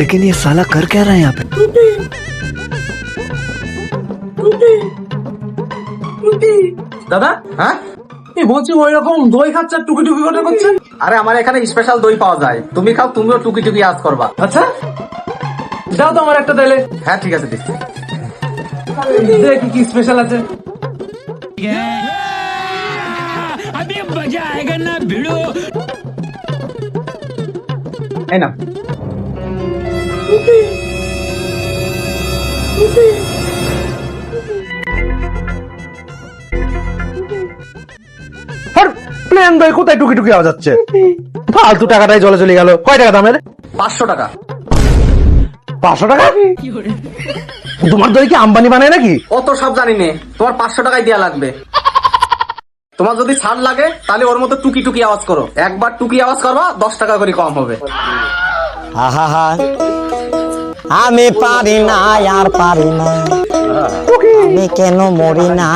लेकिन ये साला कर क्या रहा है यहाँ पे? দাদা, হ্যাঁ এই বলছি ওই রকম দই খাচ্ছে আর টুকি টুকি করে করছে। আরে আমার এখানে স্পেশাল দই পাওয়া যায়, তুমি খাও, তুমিও টুকি টুকি আজ করবা। আচ্ছা দাও তো আমার একটা তাইলে। হ্যাঁ ঠিক আছে, দিচ্ছি। দেখি কি স্পেশাল আছে। अभी मजा आएगा ना भिड़ो। এই না, প্লেন দই কোথায় টুকি টুকি আওয়াজ যাচ্ছে? ফালতু টাকাটাই জলে চলে গেল। কয় টাকা দামের? 500 টাকা। 500 টাকা? তোমার দই কি আম্বানি বানায় নাকি? অত সব জানি নে, তোমার 500 টাকাই দেয়া লাগবে। তোমার যদি ছাড় লাগে তাহলে ওর মতো টুকি টুকি আওয়াজ করো। একবার টুকি আওয়াজ করবা 10 টাকা করে কম হবে। আহা, আমি পারি না, আর পারি না, আমি কেন মরি না।